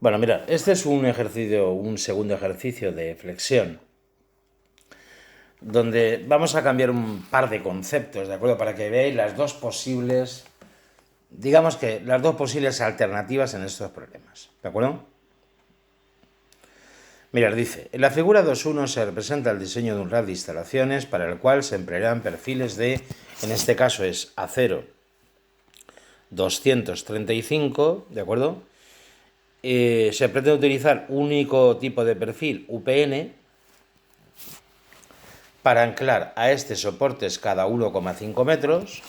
Bueno, mirad, este es un ejercicio, un segundo ejercicio de flexión, donde vamos a cambiar un par de conceptos, ¿de acuerdo? Para que veáis las dos posibles, digamos que las dos posibles alternativas en estos problemas, ¿de acuerdo? Mirad, dice, en la figura 2.1 se representa el diseño de un RAD de instalaciones para el cual se emplearán perfiles de, en este caso es acero 235, ¿de acuerdo? Se pretende utilizar un único tipo de perfil UPN para anclar a este soportes cada 1,5 metros,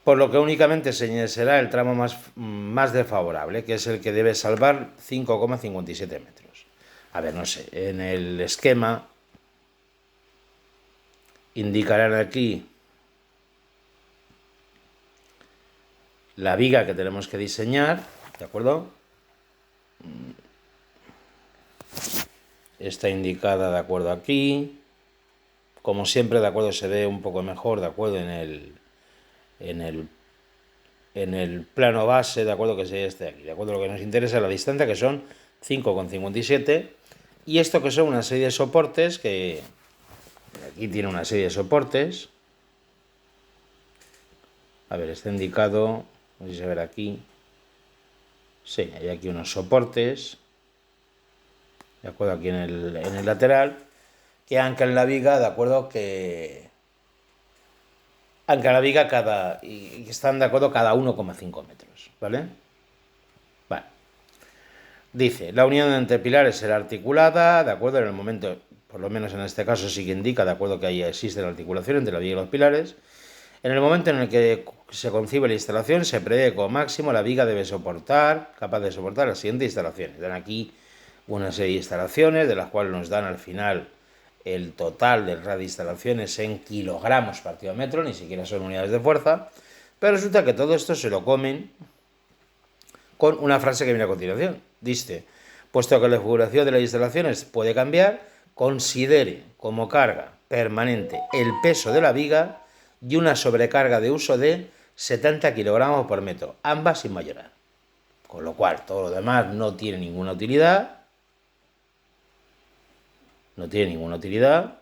por lo que únicamente se será el tramo más desfavorable, que es el que debe salvar 5,57 metros. A ver, no sé, en el esquema indicarán aquí la viga que tenemos que diseñar, ¿de acuerdo? Está indicada de acuerdo aquí. Como siempre, de acuerdo, se ve un poco mejor, de acuerdo, en el, en el plano base, de acuerdo, que es este de aquí. De acuerdo, lo que nos interesa es la distancia, que son 5,57. Y esto que son una serie de soportes, que aquí tiene una serie de soportes. A ver, está indicado, no sé si se ve aquí. Sí, hay aquí unos soportes, de acuerdo, aquí en el lateral, que anclan la viga, de acuerdo, que anclan la viga y están de acuerdo cada 1,5 metros, ¿vale? Vale. Dice, la unión entre pilares será articulada, de acuerdo, en el momento, por lo menos en este caso sí que indica, de acuerdo, que ahí existe la articulación entre la viga y los pilares. En el momento en el que se concibe la instalación, se prevé que como máximo la viga debe soportar, capaz de soportar las siguientes instalaciones. Dan aquí una serie de instalaciones, de las cuales nos dan al final el total del radio de instalaciones en kilogramos partido metro, ni siquiera son unidades de fuerza, pero resulta que todo esto se lo comen con una frase que viene a continuación. Dice, puesto que la configuración de las instalaciones puede cambiar, considere como carga permanente el peso de la viga y una sobrecarga de uso de 70 kilogramos por metro, ambas sin mayorar. Con lo cual, todo lo demás no tiene ninguna utilidad. No tiene ninguna utilidad.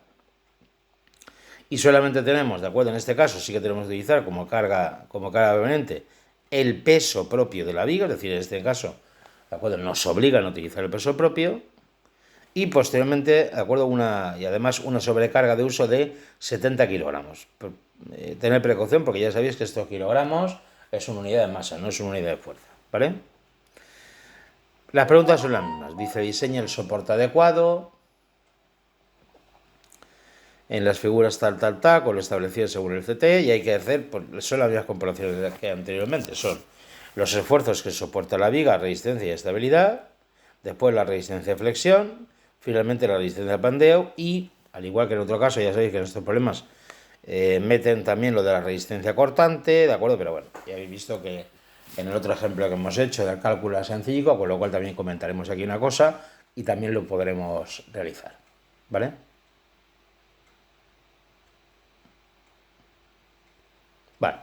Y solamente tenemos, de acuerdo, en este caso sí que tenemos que utilizar como carga permanente el peso propio de la viga, es decir, en este caso, de acuerdo, nos obligan a utilizar el peso propio. Y posteriormente, de acuerdo, y además una sobrecarga de uso de 70 kilogramos. Tener precaución porque ya sabéis que estos kilogramos es una unidad de masa, no es una unidad de fuerza, ¿vale? Las preguntas son las mismas. Dice, diseña el soporte adecuado. En las figuras con lo establecido según el CT, y hay que hacer, son las mismas comparaciones que anteriormente, son los esfuerzos que soporta la viga, resistencia y estabilidad, después la resistencia de flexión, finalmente la resistencia de pandeo y, al igual que en otro caso, ya sabéis que en estos problemas meten también lo de la resistencia cortante, ¿de acuerdo? Pero bueno, ya habéis visto que en el otro ejemplo que hemos hecho del cálculo sencillo, con lo cual también comentaremos aquí una cosa y también lo podremos realizar, ¿vale? Vale.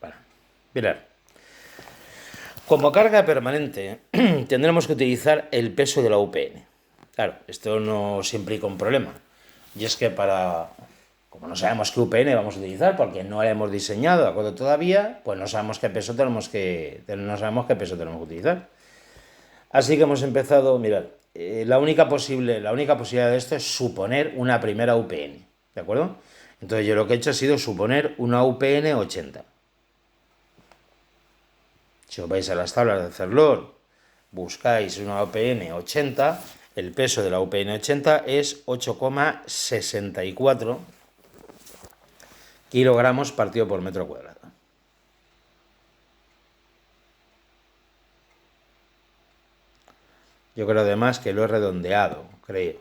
Vale. Mirad. Como carga permanente tendremos que utilizar el peso de la UPN. Claro, esto no implica un problema. Y es que como no sabemos qué UPN vamos a utilizar porque no la hemos diseñado, ¿de acuerdo? Todavía, pues no sabemos qué peso no sabemos qué peso tenemos que utilizar. Así que hemos empezado, mirad, la única posibilidad de esto es suponer una primera UPN, ¿de acuerdo? Entonces yo lo que he hecho ha sido suponer una UPN 80. Si os vais a las tablas de Cerlor, buscáis una UPN 80, el peso de la UPN 80 es 8,64 kilogramos partido por metro cuadrado. Yo creo además que lo he redondeado, creo.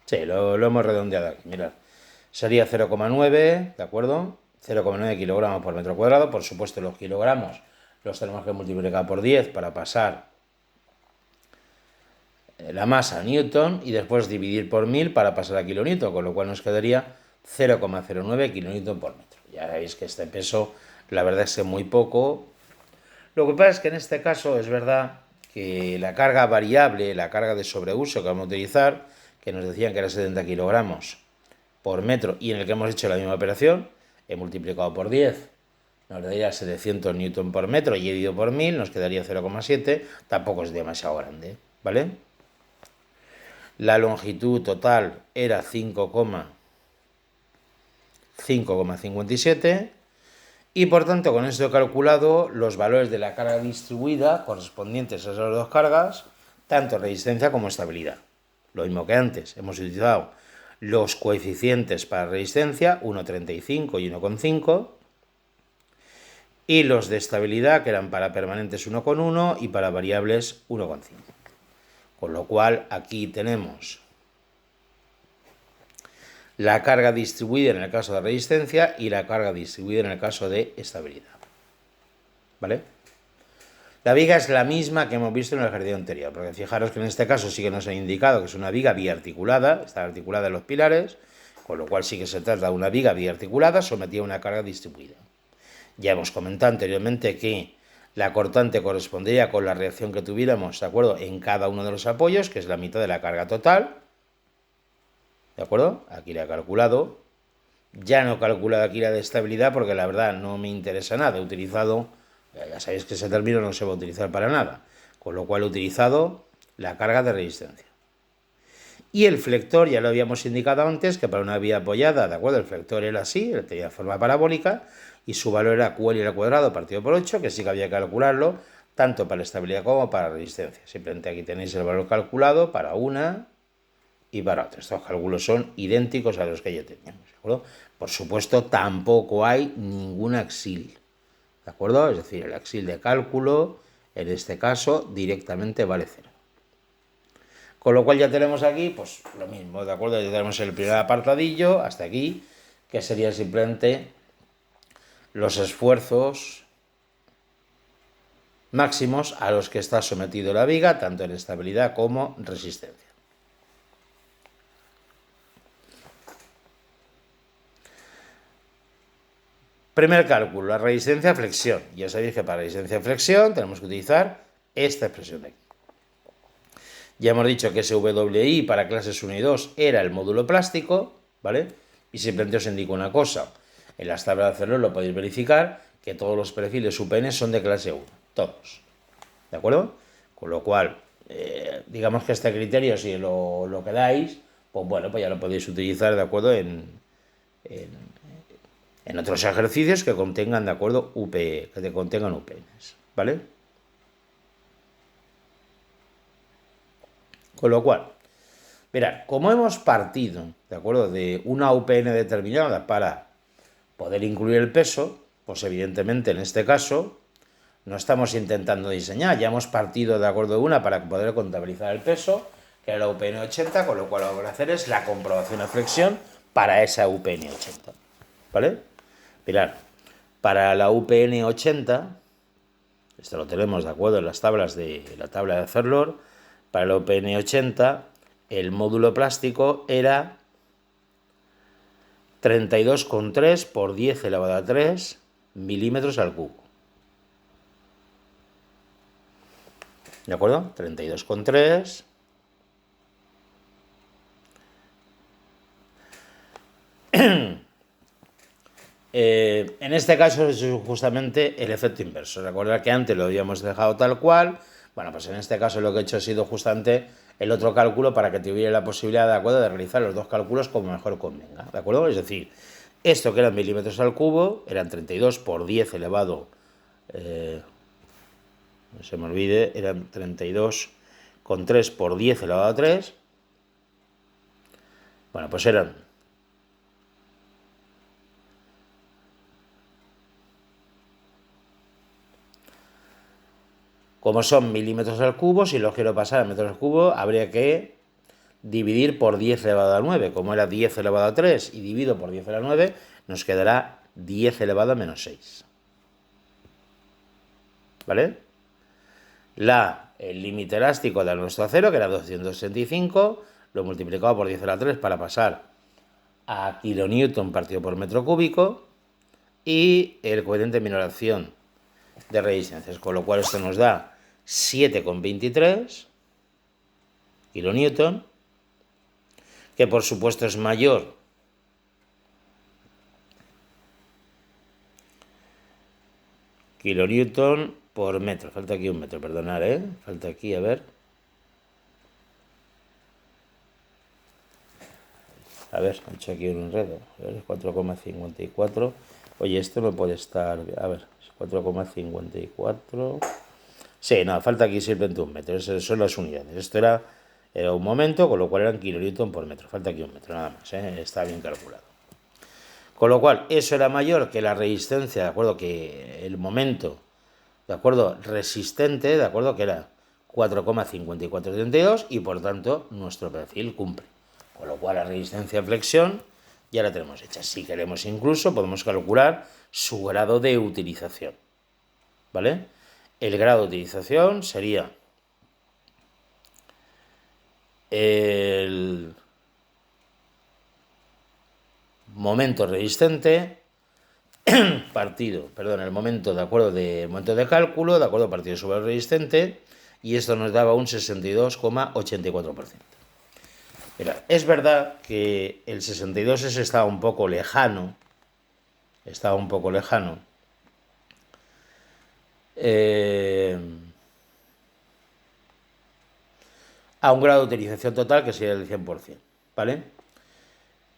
Sí, lo hemos redondeado aquí, mirad. Sería 0,9, ¿de acuerdo? 0,9 kilogramos por metro cuadrado. Por supuesto, los kilogramos los tenemos que multiplicar por 10 para pasar la masa newton y después dividir por 1000 para pasar a kilonewton, con lo cual nos quedaría 0,09 kilonewton por metro. Ya veis que este peso, la verdad es que muy poco. Lo que pasa es que en este caso es verdad que la carga variable, la carga de sobreuso que vamos a utilizar, que nos decían que era 70 kilogramos por metro y en el que hemos hecho la misma operación, he multiplicado por 10, nos daría 700 newton por metro y he dividido por 1000, nos quedaría 0,7, tampoco es demasiado grande, ¿vale? La longitud total era 5,57 y por tanto con esto he calculado los valores de la carga distribuida correspondientes a esas dos cargas, tanto resistencia como estabilidad. Lo mismo que antes, hemos utilizado los coeficientes para resistencia, 1,35 y 1,5, y los de estabilidad, que eran para permanentes 1,1 y para variables 1,5. Con lo cual aquí tenemos la carga distribuida en el caso de resistencia y la carga distribuida en el caso de estabilidad. ¿Vale? La viga es la misma que hemos visto en el ejercicio anterior, porque fijaros que en este caso sí que nos ha indicado que es una viga biarticulada, está articulada en los pilares, con lo cual sí que se trata de una viga biarticulada sometida a una carga distribuida. Ya hemos comentado anteriormente que la cortante correspondería con la reacción que tuviéramos, ¿de acuerdo?, en cada uno de los apoyos, que es la mitad de la carga total, ¿de acuerdo? Aquí la he calculado. Ya no he calculado aquí la de estabilidad porque la verdad no me interesa nada. He utilizado, ya sabéis que ese término no se va a utilizar para nada, con lo cual he utilizado la carga de resistencia. Y el flector ya lo habíamos indicado antes, que para una vía apoyada, ¿de acuerdo? El flector era así, tenía forma parabólica, y su valor era QL al cuadrado partido por 8, que sí que había que calcularlo, tanto para estabilidad como para resistencia. Simplemente aquí tenéis el valor calculado para una y para otra. Estos cálculos son idénticos a los que ya teníamos, ¿de acuerdo? Por supuesto, tampoco hay ningún axil, ¿de acuerdo? Es decir, el axil de cálculo, en este caso, directamente vale 0. Con lo cual ya tenemos aquí, pues lo mismo, ¿de acuerdo? Ya tenemos el primer apartadillo hasta aquí, que sería simplemente los esfuerzos máximos a los que está sometido la viga, tanto en estabilidad como resistencia. Primer cálculo, la resistencia a flexión. Ya sabéis que para resistencia a flexión tenemos que utilizar esta expresión de aquí. Ya hemos dicho que SWI para clases 1 y 2 era el módulo plástico, ¿vale? Y simplemente os indico una cosa. En las tablas de hacerlo lo podéis verificar, que todos los perfiles UPN son de clase 1, todos. ¿De acuerdo? Con lo cual, digamos que este criterio, si lo quedáis, pues bueno, pues ya lo podéis utilizar, ¿de acuerdo? En otros ejercicios que contengan, ¿de acuerdo? que te contengan UPNs, ¿vale? Con lo cual, mirad, como hemos partido, ¿de acuerdo?, de una UPN determinada para poder incluir el peso, pues evidentemente en este caso no estamos intentando diseñar, ya hemos partido, ¿de acuerdo?, de una para poder contabilizar el peso, que era la UPN 80, con lo cual lo que voy a hacer es la comprobación de flexión para esa UPN 80, ¿vale? Mirad, para la UPN 80, esto lo tenemos, ¿de acuerdo?, en las tablas de la tabla de Ferlor. Para la UPN 80, el módulo plástico era 32,3 por 10 elevado a 3 milímetros al cubo. ¿De acuerdo? 32,3. En este caso es justamente el efecto inverso. Recordad que antes lo habíamos dejado tal cual. Bueno, pues en este caso lo que he hecho ha sido justamente el otro cálculo para que tuviera la posibilidad, ¿de acuerdo?, de realizar los dos cálculos como mejor convenga, ¿de acuerdo? Es decir, esto que eran milímetros al cubo, eran 32 por 10 elevado, no se me olvide, eran 32,3 por 10 elevado a 3. Bueno, pues eran como son milímetros al cubo, si los quiero pasar a metros al cubo, habría que dividir por 10 elevado a 9. Como era 10 elevado a 3 y divido por 10 elevado a 9, nos quedará 10 elevado a menos 6. ¿Vale? La el límite elástico de nuestro acero, que era 265, lo multiplicado por 10 a la 3 para pasar a kilonewton partido por metro cúbico, y el coeficiente de minoración de resistencias, con lo cual esto nos da 7,23 kilonewton, que por supuesto es mayor kilonewton por metro. Falta aquí un metro, perdonad, falta aquí, a ver. A ver, he hecho aquí un enredo. A ver, 4,54. Oye, esto no puede estar. A ver, 4,54. Sí, no, falta aquí simplemente un metro. Esas son las unidades. Esto era un momento, con lo cual eran kilonewton por metro. Falta aquí un metro, nada más. Está bien calculado. Con lo cual, eso era mayor que la resistencia, ¿de acuerdo? Que el momento, ¿de acuerdo? Resistente, ¿de acuerdo? Que era 4,5432 y por tanto nuestro perfil cumple. Con lo cual la resistencia a flexión ya la tenemos hecha. Si queremos incluso podemos calcular su grado de utilización. ¿Vale? El grado de utilización sería el momento resistente partido, perdón, el momento de acuerdo de momento de cálculo, de acuerdo partido sobre el resistente, y esto nos daba un 62,84%. Mira, es verdad que el 62 estaba un poco lejano, a un grado de utilización total que sería del 100%, ¿vale?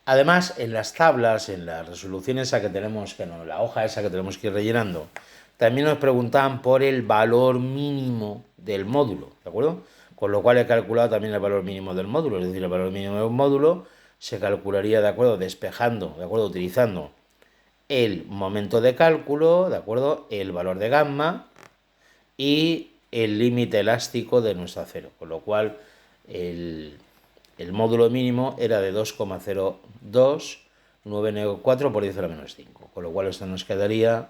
Además, en las tablas, en la resolución esa que tenemos, la hoja esa que tenemos que ir rellenando, también nos preguntaban por el valor mínimo del módulo, ¿de acuerdo? Con lo cual he calculado también el valor mínimo del módulo, es decir, el valor mínimo del módulo se calcularía, ¿de acuerdo? Despejando, ¿de acuerdo? Utilizando el momento de cálculo, ¿de acuerdo? El valor de gamma y el límite elástico de nuestro acero, con lo cual el módulo mínimo era de 2,0294 por 10 a la menos 5, con lo cual esto nos quedaría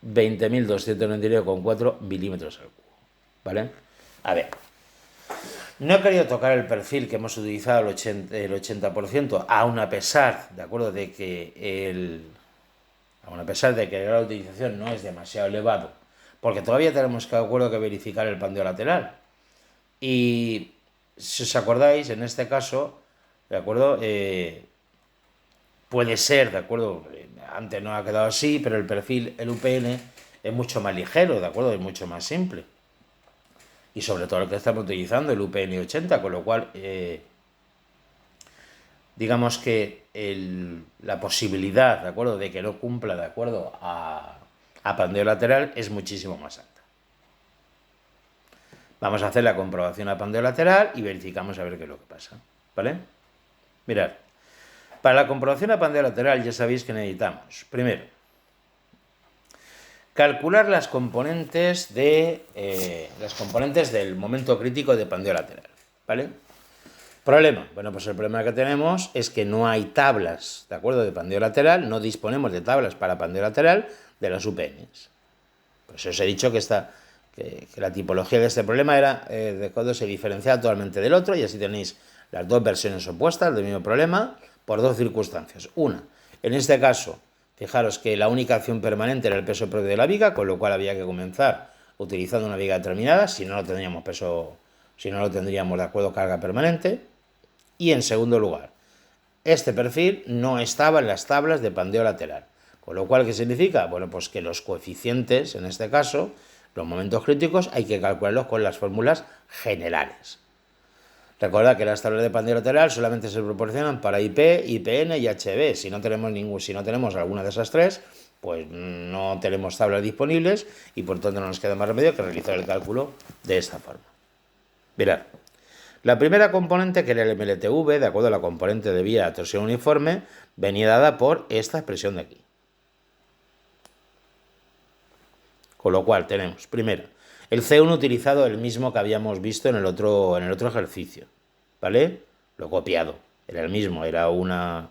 20.299,4 milímetros al cubo, ¿vale? A ver, no he querido tocar el perfil que hemos utilizado el 80%, aun a pesar, ¿de acuerdo?, de que el grado de utilización no es demasiado elevado, porque todavía tenemos que, de acuerdo, que verificar el pandeo lateral. Y si os acordáis, en este caso, ¿de acuerdo? Puede ser, ¿de acuerdo? Antes no ha quedado así, pero el perfil, el UPN, es mucho más ligero, ¿de acuerdo? Es mucho más simple. Y sobre todo el que estamos utilizando, el UPN 80, con lo cual, digamos que la posibilidad, ¿de acuerdo?, de que no cumpla, ¿de acuerdo?, a pandeo lateral es muchísimo más alta. Vamos a hacer la comprobación a pandeo lateral y verificamos a ver qué es lo que pasa, ¿vale? Mirad, para la comprobación a pandeo lateral ya sabéis que necesitamos, primero, calcular las componentes del momento crítico de pandeo lateral, ¿vale? Problema, bueno, pues el problema que tenemos es que no hay tablas, ¿de acuerdo?, de pandeo lateral, no disponemos de tablas para pandeo lateral de las UPNs. Pues os he dicho que la tipología de este problema era de cuando se diferencia totalmente del otro, y así tenéis las dos versiones opuestas del mismo problema por dos circunstancias. Una, en este caso, fijaros que la única acción permanente era el peso propio de la viga, con lo cual había que comenzar utilizando una viga determinada, si no tendríamos de acuerdo carga permanente. Y en segundo lugar, este perfil no estaba en las tablas de pandeo lateral, con lo cual, ¿qué significa? Bueno, pues que los coeficientes, en este caso, los momentos críticos, hay que calcularlos con las fórmulas generales. Recordad que las tablas de pandeo lateral solamente se proporcionan para IP, IPN y HB. Si no tenemos alguna de esas tres, pues no tenemos tablas disponibles y por tanto no nos queda más remedio que realizar el cálculo de esta forma. Mirad, la primera componente, que era el MLTV, de acuerdo a la componente de vía a torsión uniforme, venía dada por esta expresión de aquí. Con lo cual tenemos, primero, el C1 utilizado, el mismo que habíamos visto en el otro ejercicio, ¿vale? Lo he copiado, era el mismo, era una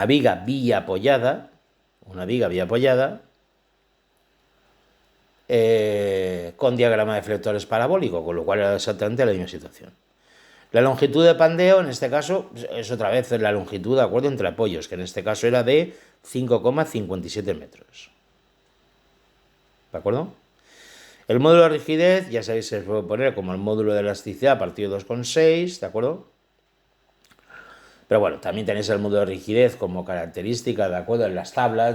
viga biapoyada, con diagrama de flectores parabólico, con lo cual era exactamente la misma situación. La longitud de pandeo, en este caso, es otra vez la longitud de acuerdo entre apoyos, que en este caso era de 5,57 metros. ¿De acuerdo? El módulo de rigidez, ya sabéis, se puede poner como el módulo de elasticidad partido 2,6, ¿de acuerdo? Pero bueno, también tenéis el módulo de rigidez como característica, ¿de acuerdo? En las tablas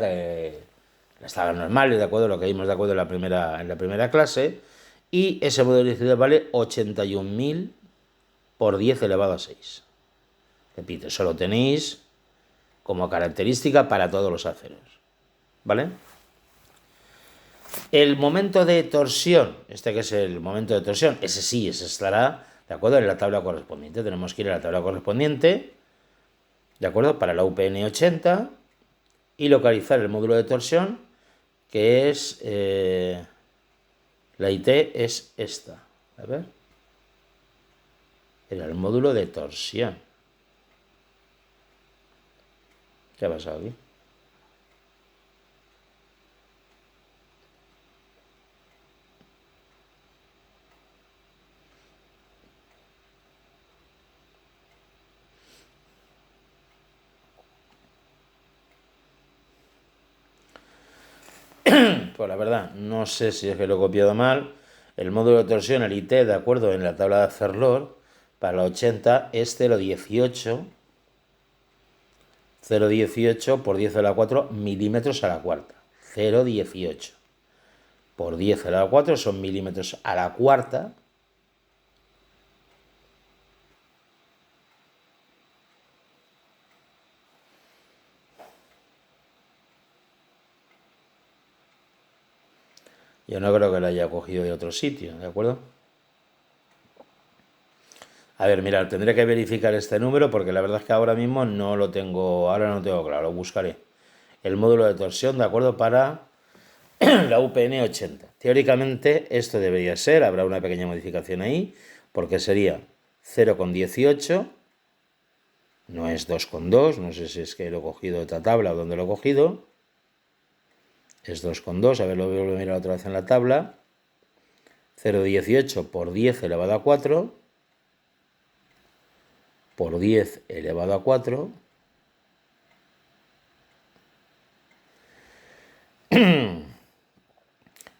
normales, ¿de acuerdo? Lo que vimos, ¿de acuerdo? En la primera clase. Y ese módulo de rigidez vale 81.000 por 10 elevado a 6. Repito, eso lo tenéis como característica para todos los aceros. ¿Vale? El momento de torsión, este que es el momento de torsión, ese sí, ese estará, ¿de acuerdo? En la tabla correspondiente. Tenemos que ir a la tabla correspondiente, ¿de acuerdo? Para la UPN 80 y localizar el módulo de torsión, que es, la IT es esta. A ver. Era el módulo de torsión. ¿Qué ha pasado aquí? Pues la verdad, no sé si es que lo he copiado mal. El módulo de torsión, el IT, de acuerdo, en la tabla de Hacerlor, para la 80 es 0,18 por 10 a la 4 milímetros a la cuarta. 0,18 por 10 a la 4 son milímetros a la cuarta. Yo no creo que lo haya cogido de otro sitio, ¿de acuerdo? A ver, mirad, tendré que verificar este número porque la verdad es que ahora mismo no lo tengo, ahora no tengo claro, lo buscaré. El módulo de torsión, ¿de acuerdo? Para la UPN 80. Teóricamente esto debería ser, habrá una pequeña modificación ahí, porque sería 0,18, no es 2,2, no sé si es que lo he cogido de otra tabla o dónde lo he cogido, es 2,2, a ver, lo voy a mirar otra vez en la tabla, 0,18 por 10 elevado a 4, por 10 elevado a 4,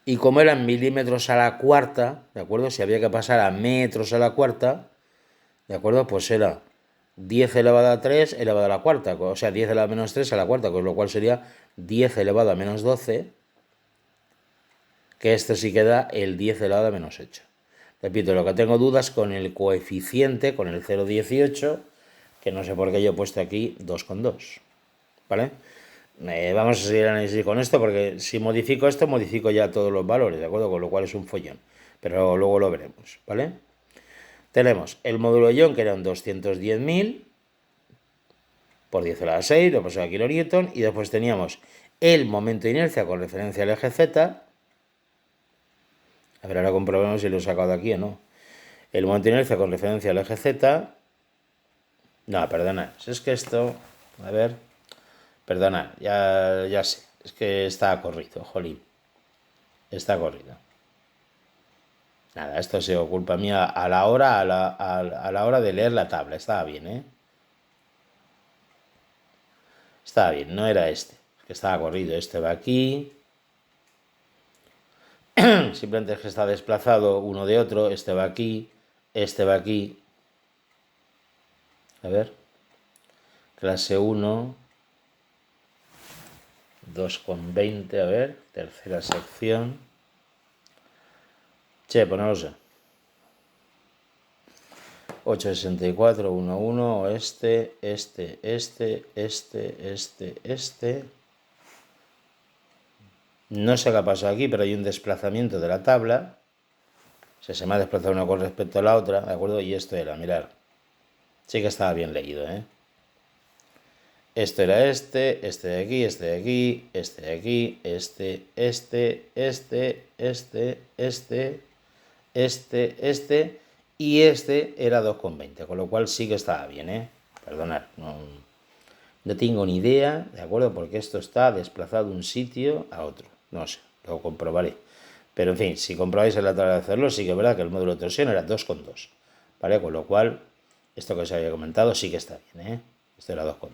y como eran milímetros a la cuarta, ¿de acuerdo? Si había que pasar a metros a la cuarta, ¿de acuerdo? Pues era 10 elevado a 3 elevado a la cuarta, o sea, 10 elevado a menos 3 a la cuarta, con lo cual sería 10 elevado a menos 12, que este sí queda el 10 elevado a menos 8. Repito, lo que tengo dudas con el coeficiente, con el 0,18, que no sé por qué yo he puesto aquí 2,2, ¿vale? Vamos a seguir el análisis con esto, porque si modifico esto, modifico ya todos los valores, ¿de acuerdo? Con lo cual es un follón, pero luego lo veremos, ¿vale? Tenemos el módulo ion, que eran 210.000 por 10 a la 6, lo pasaba a kilonewton, y después teníamos el momento de inercia con referencia al eje Z. A ver, ahora comprobemos si lo he sacado de aquí o no. El momento de inercia con referencia al eje Z. No, perdona, es que esto, a ver, perdona, ya sé, es que está corrido, jolín, está corrido. Nada, esto ha sido culpa mía a la hora de leer la tabla, estaba bien, ¿eh? Estaba bien, no era este, que estaba corrido, este va aquí. Simplemente es que está desplazado uno de otro, este va aquí, este va aquí. A ver, clase 1, 2,20, a ver, tercera sección. Che, pues no lo sé. 864, 11, este. No sé qué ha pasado aquí, pero hay un desplazamiento de la tabla. O sea, se me ha desplazado una con respecto a la otra, ¿de acuerdo? Y esto era, mirad. Sí que estaba bien leído, ¿eh? Esto era este de aquí, este de aquí, este de aquí, y este era 2,20, con lo cual sí que estaba bien, ¿eh? Perdonad, no tengo ni idea, ¿de acuerdo? Porque esto está desplazado de un sitio a otro, no sé, lo comprobaré. Pero en fin, si comprobáis en la tabla de hacerlo, sí que es verdad que el módulo de torsión era 2,2, ¿vale? Con lo cual, esto que os había comentado sí que está bien, ¿eh? Esto era 2,2.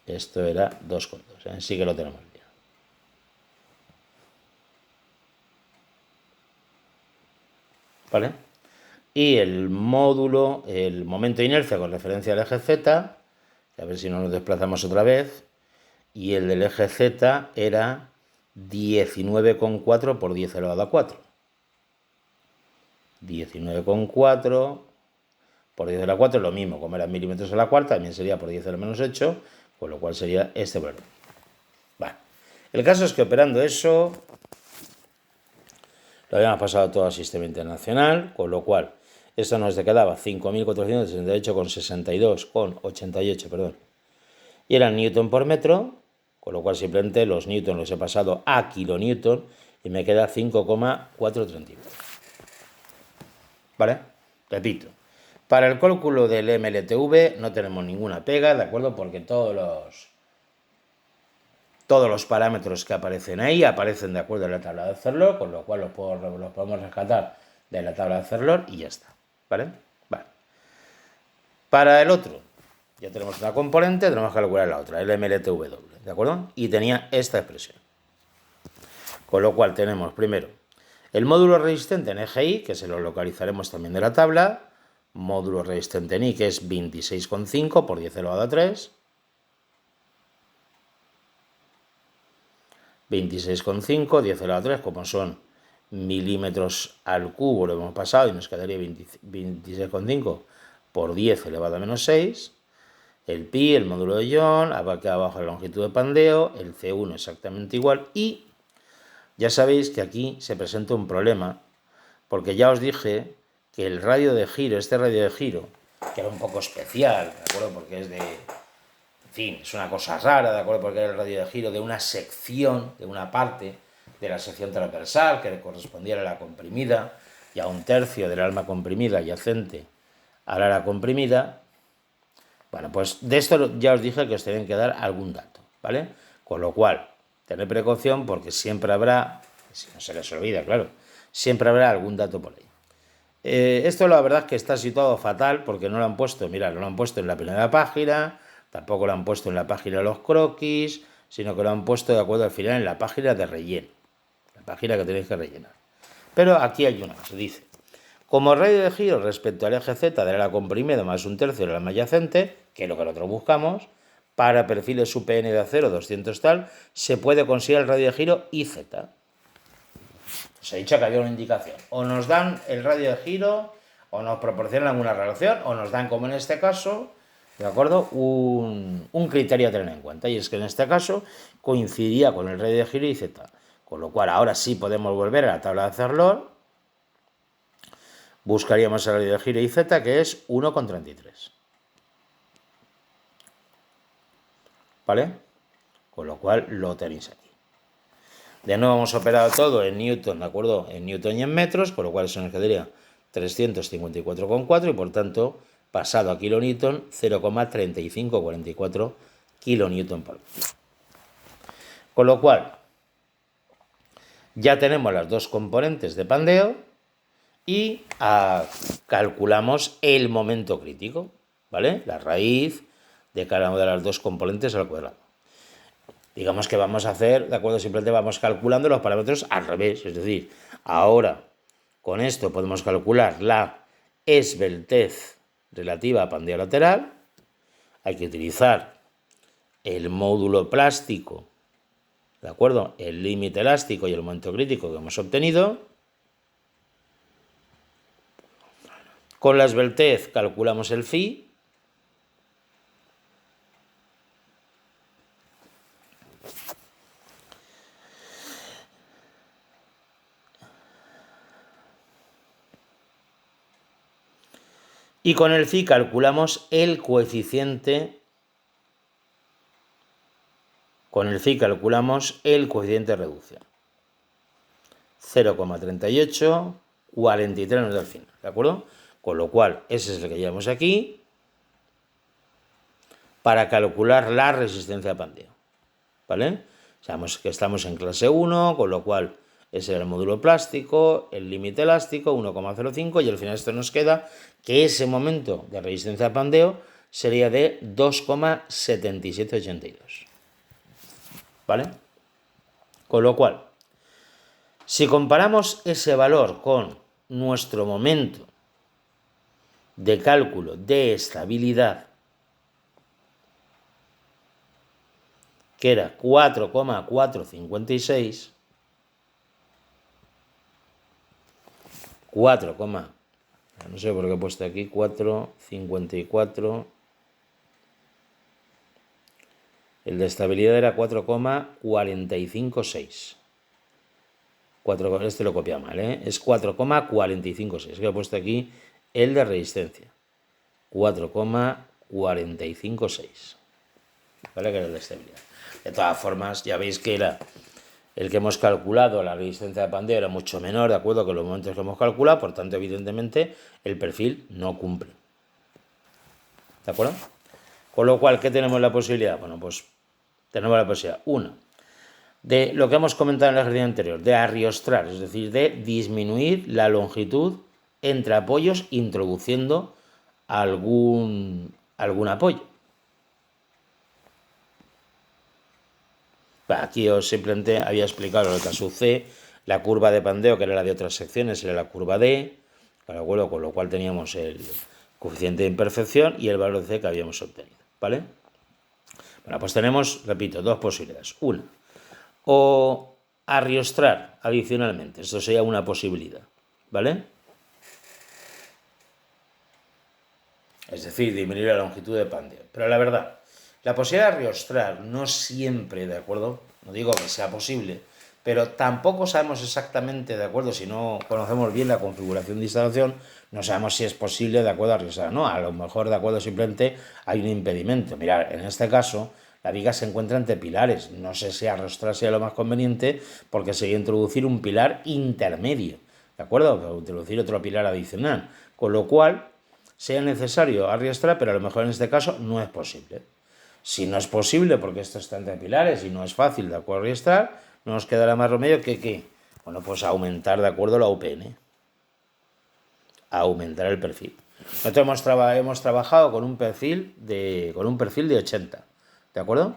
Esto era 2,2, ¿eh? Sí que lo tenemos bien. ¿Vale? Y el módulo, el momento de inercia con referencia al eje Z, a ver si no nos desplazamos otra vez, y el del eje Z era 19,4 por 10 elevado a 4. 19,4 por 10 a la 4 es lo mismo, como era milímetros a la cuarta, también sería por 10 a la menos 8, con lo cual sería este valor. Vale. El caso es que operando eso, lo habíamos pasado todo al sistema internacional, con lo cual esto nos quedaba 5.468,88, perdón. Y eran newton por metro, con lo cual simplemente los newton los he pasado a kilonewton y me queda 5,439. ¿Vale? Repito. Para el cálculo del MLTV no tenemos ninguna pega, ¿de acuerdo? Porque todos los parámetros que aparecen ahí aparecen de acuerdo a la tabla de Cerlor, con lo cual los podemos rescatar de la tabla de Cerlor y ya está. ¿Vale? Vale. Para el otro, ya tenemos una componente, tenemos que calcular la otra, el MLTV doble, ¿de acuerdo? Y tenía esta expresión. Con lo cual tenemos primero el módulo resistente en eje Y, que se lo localizaremos también de la tabla, módulo resistente en Y, que es 26,5 por 10 elevado a 3. 26,5, 10 elevado a 3, como son milímetros al cubo, lo hemos pasado y nos quedaría 26,5 por 10 elevado a menos 6. El pi, el módulo de Young, aquí abajo la longitud de pandeo, el C1 exactamente igual. Y ya sabéis que aquí se presenta un problema, porque ya os dije que el radio de giro, este radio de giro, que era un poco especial, ¿de acuerdo? Porque es de, en fin, es una cosa rara, ¿de acuerdo? Porque era el radio de giro de una sección, de una parte de la sección transversal que le correspondiera a la comprimida y a un tercio del alma comprimida adyacente al ala comprimida. Bueno, pues de esto ya os dije que os tienen que dar algún dato, ¿vale? Con lo cual, tened precaución porque siempre habrá, si no se les olvida, claro, siempre habrá algún dato por ahí. Esto la verdad es que está situado fatal porque no lo han puesto, mirad, no lo han puesto en la primera página, tampoco lo han puesto en la página de los croquis, sino que lo han puesto de acuerdo al final en la página de relleno, la página que tenéis que rellenar. Pero aquí hay una, se dice, como radio de giro respecto al eje Z del ala comprimido más un tercio del alma adyacente, que es lo que nosotros buscamos, para perfiles UPN de acero 200 tal, se puede conseguir el radio de giro IZ. Os he dicho que había una indicación. O nos dan el radio de giro, o nos proporcionan alguna relación, o nos dan, como en este caso, ¿de acuerdo? Un criterio a tener en cuenta. Y es que en este caso coincidiría con el radio de giro IZ. Con lo cual ahora sí podemos volver a la tabla de Cerlor. Buscaríamos el radio de giro IZ, que es 1,33. ¿Vale? Con lo cual lo tenéis aquí. De nuevo hemos operado todo en newton, ¿de acuerdo? En newton y en metros, con lo cual eso nos quedaría 354,4 y por tanto, pasado a kilonewton, 0,3544 kilonewton por metro. Con lo cual, ya tenemos las dos componentes de pandeo y calculamos el momento crítico, ¿vale? La raíz de cada una de las dos componentes al cuadrado. Digamos que vamos a hacer, ¿de acuerdo? Simplemente vamos calculando los parámetros al revés. Es decir, ahora con esto podemos calcular la esbeltez relativa a pandeo lateral. Hay que utilizar el módulo plástico, ¿de acuerdo? El límite elástico y el momento crítico que hemos obtenido. Con la esbeltez calculamos el phi. Y con el phi calculamos el coeficiente. Con el phi calculamos el coeficiente de reducción. 0,3843 nos da el final, ¿de acuerdo? Con lo cual, ese es el que llevamos aquí. para calcular la resistencia de pandeo, ¿vale? Sabemos que estamos en clase 1, con lo cual ese era el módulo plástico, el límite elástico 1,05 y al final esto nos queda que ese momento de resistencia de pandeo sería de 2,7782, ¿vale? Con lo cual, si comparamos ese valor con nuestro momento de cálculo de estabilidad, que era 4,456, no sé por qué he puesto aquí 4,54, el de estabilidad era 4,456. Este lo copia mal, es 4,456, que he puesto aquí el de resistencia, 4,456, ¿vale? Que era el de estabilidad. De todas formas, ya veis que era el que hemos calculado, la resistencia de pandeo era mucho menor, de acuerdo, con los momentos que hemos calculado, por tanto, evidentemente, el perfil no cumple. ¿De acuerdo? Con lo cual, ¿qué tenemos la posibilidad? Bueno, pues tenemos la posibilidad, una, de lo que hemos comentado en el ejercicio anterior, de arriostrar, es decir, de disminuir la longitud entre apoyos introduciendo algún apoyo. Aquí os simplemente había explicado en el caso C, la curva de pandeo, que era la de otras secciones, era la curva D, ¿de acuerdo? Con lo cual teníamos el coeficiente de imperfección y el valor de C que habíamos obtenido, ¿vale? Bueno, pues tenemos, repito, dos posibilidades. Una, o arriostrar adicionalmente, esto sería una posibilidad, ¿vale? Es decir, disminuir la longitud de pandeo. Pero la verdad, la posibilidad de arriostrar no siempre, ¿de acuerdo? No digo que sea posible, pero tampoco sabemos exactamente, ¿de acuerdo? Si no conocemos bien la configuración de instalación, no sabemos si es posible, ¿de acuerdo? Arriostrar. No, a lo mejor, ¿de acuerdo? Simplemente hay un impedimento. Mirad, en este caso, la viga se encuentra entre pilares. No sé si arrastrar sea lo más conveniente porque sería introducir un pilar intermedio, ¿de acuerdo? O introducir otro pilar adicional. Con lo cual, sea necesario arrastrar, pero a lo mejor en este caso no es posible. Si no es posible, porque esto está entre pilares y no es fácil de acuerdo arrastrar, no nos quedará más remedio que ¿qué? Bueno, pues aumentar de acuerdo la UPN. Aumentar el perfil. Nosotros hemos trabajado con un perfil de 80. ¿De acuerdo?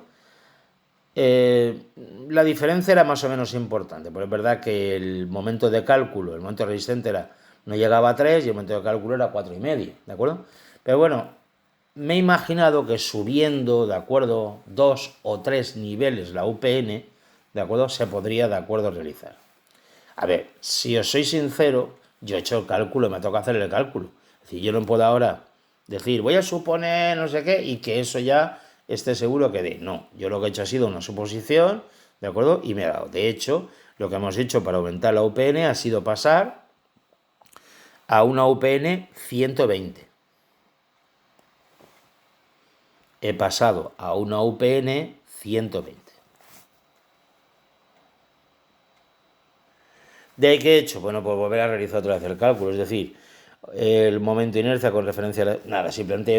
La diferencia era más o menos importante, porque es verdad que el momento de cálculo, el momento resistente no llegaba a 3 y el momento de cálculo era 4,5, ¿de acuerdo? Pero bueno, me he imaginado que subiendo, ¿de acuerdo?, 2 o 3 niveles la UPN, ¿de acuerdo?, se podría, ¿de acuerdo?, realizar. A ver, si os soy sincero, yo he hecho el cálculo, me toca hacer el cálculo. Es decir, yo no puedo ahora decir, voy a suponer no sé qué, y que eso ya esté seguro que dé. No, yo lo que he hecho ha sido una suposición, ¿de acuerdo? Y me ha dado. De hecho, lo que hemos hecho para aumentar la UPN ha sido pasar a una UPN 120. He pasado a una UPN 120. ¿De ahí qué he hecho? Bueno, pues volver a realizar otra vez el cálculo, es decir, el momento de inercia con referencia a nada, simplemente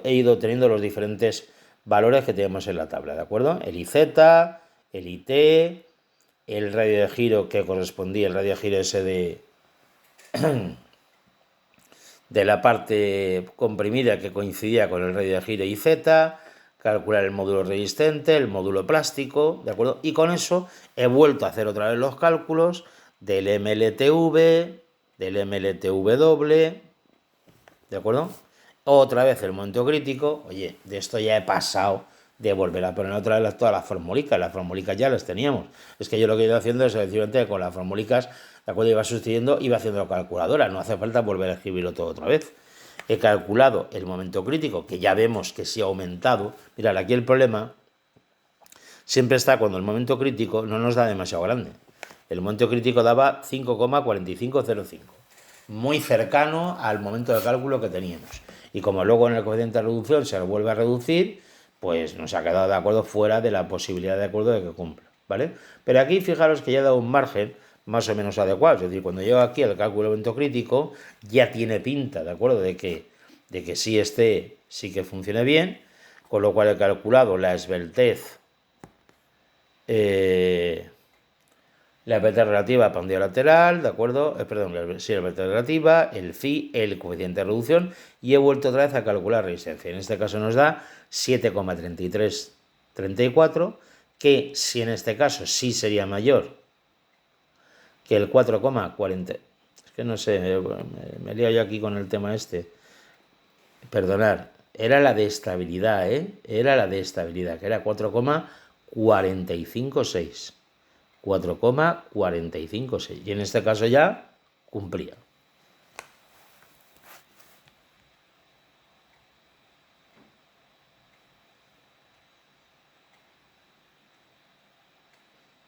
he ido teniendo los diferentes valores que tenemos en la tabla, ¿de acuerdo? El IZ, el IT, el radio de giro que correspondía, el radio de giro ese de la parte comprimida que coincidía con el radio de giro IZ, calcular el módulo resistente, el módulo plástico, ¿de acuerdo? Y con eso he vuelto a hacer otra vez los cálculos del MLTV, del MLTV doble, ¿de acuerdo? Otra vez el momento crítico. Oye, de esto ya he pasado de volver a poner otra vez todas las formúlicas ya las teníamos. Es que yo lo que he ido haciendo es sencillamente con las formúlicas, ¿de acuerdo? Iba sustituyendo, iba haciendo calculadora, no hace falta volver a escribirlo todo otra vez. He calculado el momento crítico, que ya vemos que sí ha aumentado. Mirad, aquí el problema siempre está cuando el momento crítico no nos da demasiado grande. El momento crítico daba 5,4505, muy cercano al momento de cálculo que teníamos. Y como luego en el coeficiente de reducción se vuelve a reducir, pues nos ha quedado de acuerdo fuera de la posibilidad de acuerdo de que cumpla, ¿vale? Pero aquí fijaros que ya he dado un margen más o menos adecuado, es decir, cuando llego aquí al cálculo del momento crítico ya tiene pinta, ¿de acuerdo? De que sí que funcione bien, con lo cual he calculado la esbeltez, la esbeltez relativa a pandeo lateral, ¿de acuerdo? Perdón, sí, la esbeltez relativa, el phi, el coeficiente de reducción, y he vuelto otra vez a calcular resistencia. En este caso nos da 7,3334, que si en este caso sí sería mayor que el 4,40. Es que no sé, me he liado yo aquí con el tema este. Perdonad, era la de estabilidad, Era la de estabilidad, que era 4,456. 4,456. Y en este caso ya cumplía.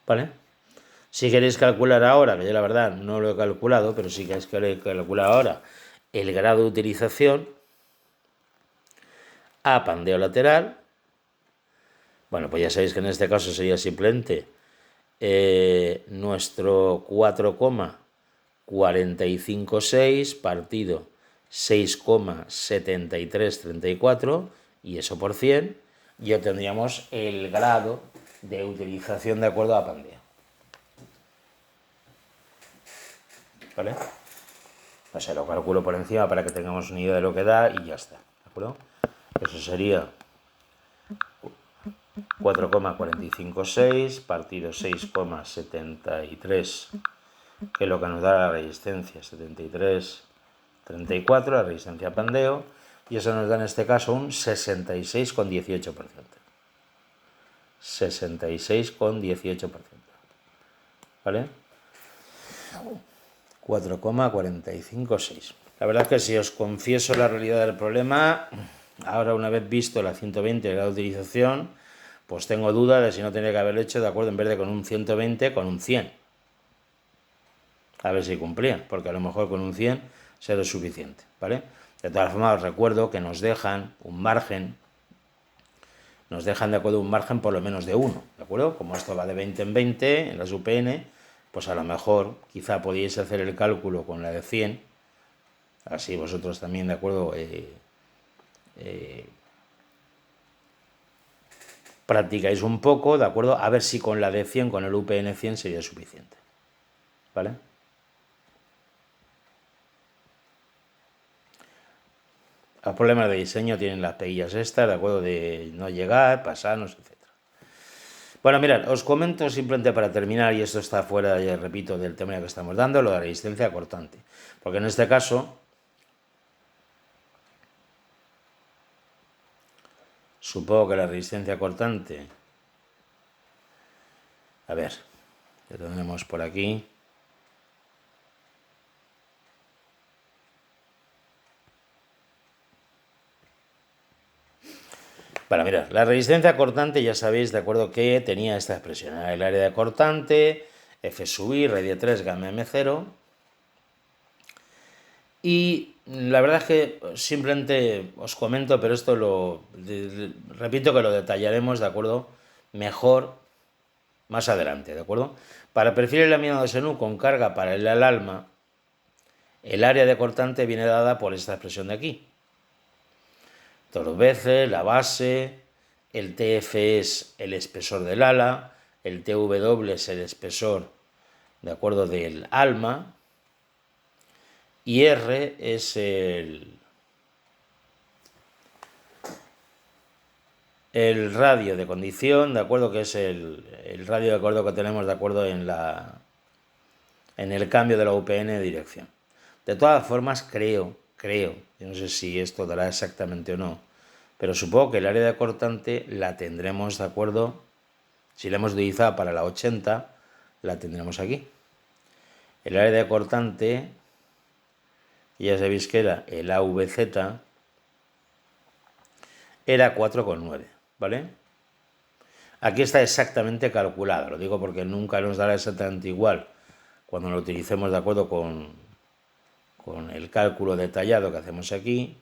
¿Vale? Si queréis calcular ahora, que yo la verdad no lo he calculado, pero si queréis calcular ahora el grado de utilización a pandeo lateral, bueno, pues ya sabéis que en este caso sería simplemente nuestro 4,456 partido 6,7334 y eso por 100, y obtendríamos el grado de utilización de acuerdo a pandeo. ¿Vale? O sea, lo calculo por encima para que tengamos una idea de lo que da y ya está. ¿De acuerdo? Eso sería 4,456 partido 6,73, que es lo que nos da la resistencia, 73,34, la resistencia pandeo, y eso nos da en este caso un 66,18%. 66,18%. ¿Vale? 4,456. La verdad es que si os confieso la realidad del problema, ahora una vez visto la 120 de la utilización, pues tengo duda de si no tendría que haberlo hecho, de acuerdo, en vez de con un 120, con un 100. A ver si cumplía, porque a lo mejor con un 100 será suficiente, ¿vale? De todas formas, os recuerdo que nos dejan un margen, de acuerdo, un margen por lo menos de 1, ¿de acuerdo? Como esto va de 20 en 20 en las UPN, pues a lo mejor quizá podíais hacer el cálculo con la de 100, así vosotros también, ¿de acuerdo? Practicáis un poco, ¿de acuerdo? A ver si con la de 100, con el UPN 100 sería suficiente, ¿vale? Los problemas de diseño tienen las peguillas estas, ¿de acuerdo? De no llegar, pasarnos, etc. Bueno, mirad, os comento simplemente para terminar, y esto está fuera, ya repito, del tema que estamos dando, lo de la resistencia cortante. Porque en este caso, supongo que la resistencia cortante, a ver, lo tenemos por aquí. Bueno, mirad, la resistencia cortante ya sabéis, de acuerdo, que tenía esta expresión. El área de cortante, F sub I, radio 3, gamma M0. Y la verdad es que simplemente os comento, pero esto repito que lo detallaremos, ¿de acuerdo? Mejor más adelante, ¿de acuerdo? Para el perfil de laminado de Senú con carga paralela al alma, el área de cortante viene dada por esta expresión de aquí. Dos veces la base, el TF es el espesor del ala, el TW es el espesor, de acuerdo, del alma, y R es el radio de condición, de acuerdo, que es el radio de acuerdo que tenemos, de acuerdo, en el cambio de la UPN de dirección. De todas formas, creo, yo no sé si esto dará exactamente o no, pero supongo que el área de cortante la tendremos, de acuerdo, si la hemos utilizado para la 80, la tendremos aquí. El área de cortante, ya sabéis que era el AVZ, era 4,9, ¿vale? Aquí está exactamente calculado, lo digo porque nunca nos dará exactamente igual cuando lo utilicemos, de acuerdo, con el cálculo detallado que hacemos aquí.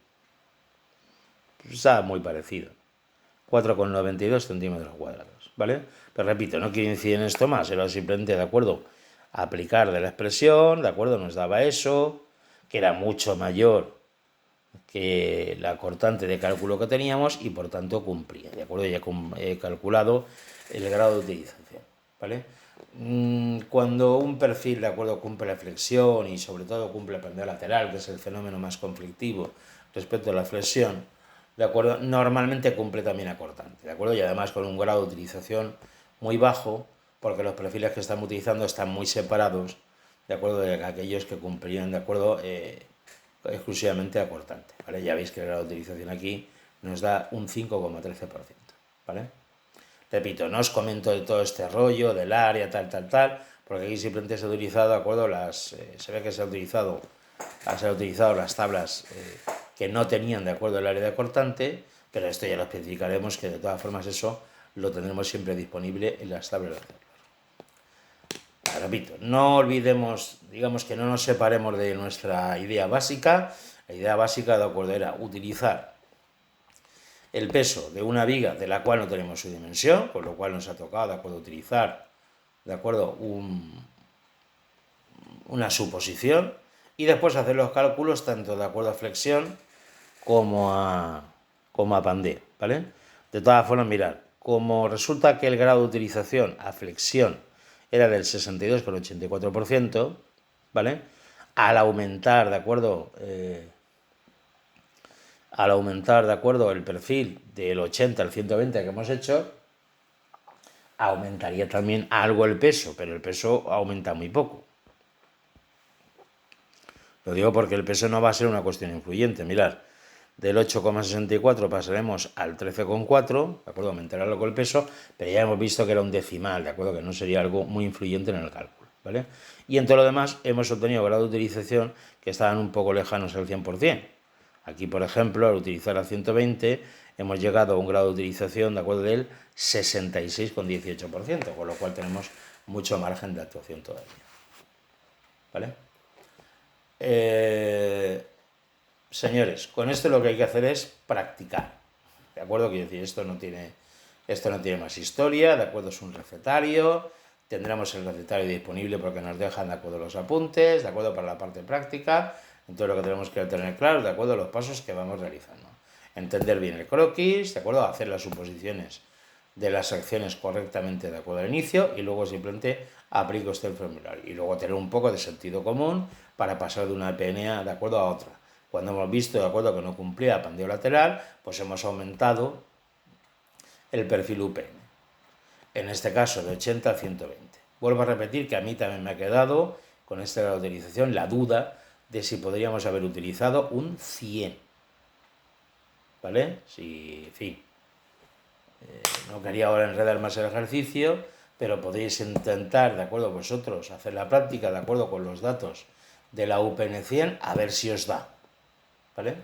Pues está muy parecido. 4,92 centímetros cuadrados, ¿vale? Pero repito, no quiero incidir en esto más, era simplemente, de acuerdo, aplicar de la expresión, ¿de acuerdo? Nos daba eso, que era mucho mayor, que la cortante de cálculo que teníamos y por tanto cumplía, ¿de acuerdo? Ya he calculado el grado de utilización, ¿vale? Cuando un perfil, ¿de acuerdo?, cumple la flexión y sobre todo cumple el pendeo lateral, que es el fenómeno más conflictivo respecto a la flexión, ¿de acuerdo?, normalmente cumple también la cortante, ¿de acuerdo? Y además con un grado de utilización muy bajo, porque los perfiles que estamos utilizando están muy separados, ¿de acuerdo?, de aquellos que cumplían, ¿de acuerdo?, exclusivamente a cortante, ¿vale? Ya veis que el grado de utilización aquí nos da un 5,13%, ¿vale? Repito, no os comento de todo este rollo del área, tal, porque aquí simplemente se ha utilizado, ¿de acuerdo? Se ve que se ha utilizado las tablas que no tenían, ¿de acuerdo?, el área de cortante, pero esto ya lo especificaremos, que de todas formas eso lo tendremos siempre disponible en las tablas de hacerlo. Repito, no olvidemos, digamos que no nos separemos de nuestra idea básica. La idea básica, de acuerdo, era utilizar el peso de una viga de la cual no tenemos su dimensión, con lo cual nos ha tocado, de acuerdo, utilizar, de acuerdo, una suposición y después hacer los cálculos tanto de acuerdo a flexión como a pandeo, ¿vale? De todas formas, mirad, como resulta que el grado de utilización a flexión era del 62,84%, ¿vale? Al aumentar, ¿de acuerdo?, el perfil del 80 al 120 que hemos hecho, aumentaría también algo el peso, pero el peso aumenta muy poco. Lo digo porque el peso no va a ser una cuestión influyente. Mirad, del 8,64 pasaremos al 13,4, ¿de acuerdo? Aumentará algo el peso, pero ya hemos visto que era un decimal, ¿de acuerdo? Que no sería algo muy influyente en el cálculo, ¿vale? Y en todo lo demás hemos obtenido grados de utilización que estaban un poco lejanos al 100%. Aquí, por ejemplo, al utilizar a 120, hemos llegado a un grado de utilización, ¿de acuerdo?, del 66,18%, con lo cual tenemos mucho margen de actuación todavía, ¿vale? Señores, con esto lo que hay que hacer es practicar, ¿de acuerdo? Quiero decir, esto no tiene más historia, ¿de acuerdo? Es un recetario, tendremos el recetario disponible porque nos dejan, ¿de acuerdo?, los apuntes, ¿de acuerdo?, para la parte práctica. Entonces lo que tenemos que tener claro, ¿de acuerdo?, los pasos que vamos realizando. Entender bien el croquis, ¿de acuerdo?, hacer las suposiciones de las acciones correctamente, de acuerdo al inicio, y luego simplemente aplico este formulario. Y luego tener un poco de sentido común para pasar de una PNA, ¿de acuerdo?, a otra. Cuando hemos visto, ¿de acuerdo?, que no cumplía pandeo lateral, pues hemos aumentado el perfil UPN. En este caso, de 80 a 120. Vuelvo a repetir que a mí también me ha quedado, con esta grado de utilización, la duda de si podríamos haber utilizado un 100. ¿Vale? Si, en fin, no quería ahora enredar más el ejercicio, pero podéis intentar, de acuerdo, vosotros, hacer la práctica, de acuerdo con los datos de la UPN 100, a ver si os da, ¿vale?